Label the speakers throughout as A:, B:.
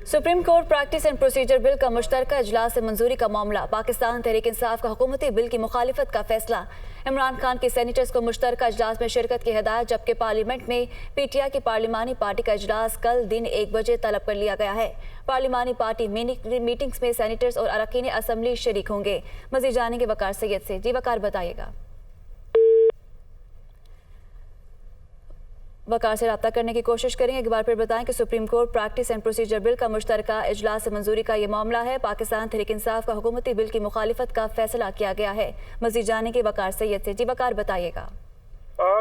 A: Supreme court practice and procedure bill का मुश्तरका इजलास से मंजूरी का मामला। पाकिस्तान तहरीक इंसाफ का हुकूमती बिल की मुखालिफत का फैसला। इमरान खान की सेनेटर्स को मुश्तरका इजलास में शिरकत की हिदायत, जबकि पार्लियामेंट में पीटीआई की पार्लिमानी पार्टी का इजलास कल दिन 1 बजे तलब कर लिया गया है। पार्लिमानी पार्टी मीटिंग्स में सेनेटर्स और अरकान असम्बली शरीक होंगे। मजीद जानेंगे वकार सैयद से। जी वकार, बताइएगा। वकार से रब्ता करने की कोशिश करेंगे। एक बार फिर बताएं कि supreme court practice and procedure bill का मुश्तरका इजलास से मंजूरी का ये मामला है। पाकिस्तान तहरीक इंसाफ का हुकूमती बिल की मुखालिफत का फैसला किया गया है। मजीद जाने के वकार सैयद से। जी वकार, बताइएगा।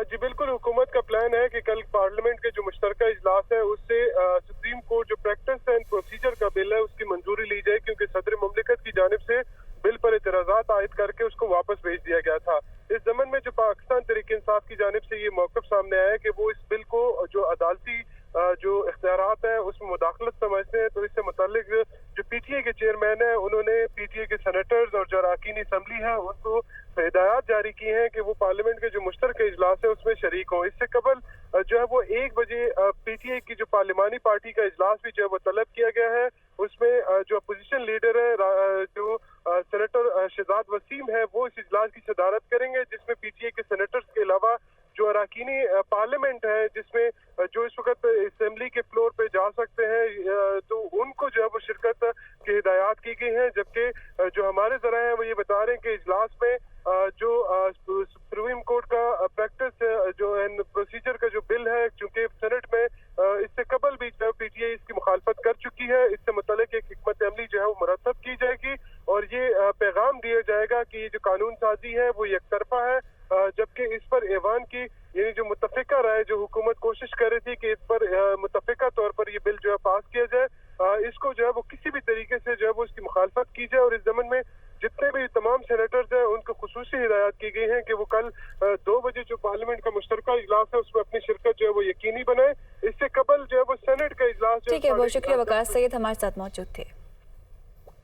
B: जी बिल्कुल, हुकूमत का प्लान है कि कल पार्लियामेंट के जो मुश्तरका इजलास है उससे सुप्रीम कोर्ट जो प्रैक्टिस एंड प्रोसीजर का बिल है उसकी मंजूरी ली जाए, क्योंकि सदर मुमलिकत की जानिब से बिल पर इतराज़ात आयद करके उसको वापस भेज दिया गया था। इस ज़मन में जो पाकिस्तान तहरीक इंसाफ की जानिब से ये मौक़िफ़ सामने आया है कि वो इस बिल को जो अदालती जो इख्तियारात है उसमें मुदाखलत समझते हैं, तो इससे मुताल्लिक जो पीटीआई के चेयरमैन है उन्होंने पीटीआई के सेनेटर्स और जो अरकान असम्बली है उनको हिदायत जारी की हैं कि वो पार्लियामेंट के जो मुश्तरका इजलास है उसमें शरीक हों। इससे कबल जो है वो 1 बजे पीटीआई की जो पार्लिमानी पार्टी का इजलास भी जो है वो तलब किया गया है। उसमें जो अपोजिशन लीडर है जो सेनेटर शहजाद वसीम है वो इस इजलास की सदारत करेंगे, जिसमें पीटीआई के सेनेटर्स के अलावा जो अरकानी पार्लियामेंट है जिसमें जो इस वक्त असेंबली के फ्लोर पे जा सकते हैं तो उनको जो है वो शिरकत की हिदायत की गई है। जबकि जो हमारे ज़रा हैं वो ये बता रहे हैं कि इजलास में जो सुप्रीम कोर्ट का प्रैक्टिस जो एंड प्रोसीजर का जो बिल है, चूंकि सेनेट में इससे कबल भी जो पीटीआई इसकी मुखालफत कर चुकी है, इससे मुतालिक एक हिकमत अमली जो है वो मुरतब की जाएगी और ये पैगाम दिया जाएगा कि ये जो कानून साजी है वो एक तरफा है, जबकि इस पर ऐवान की यानी जो मुतफिका राय जो हुकूमत कोशिश कर रही थी कि इस पर मुतफिका तौर पर ये बिल जो है पास किया जाए, इसको जो है वो किसी भी तरीके से जो है वो इसकी मुखालफत की जाए। और इस ज़मन में जितने भी तमाम सेनेटर्स हैं उनको खुसूसी हिदायत की गई है कि वो कल 2 बजे जो पार्लियामेंट का मुश्तरका इजलास है उसमें अपनी शिरकत जो है वो यकीनी बनाए। इससे कबल जो है वो सेनेट का इजलास।
A: ठीक है, बहुत शुक्रिया वकार सैयद हमारे साथ मौजूद थे।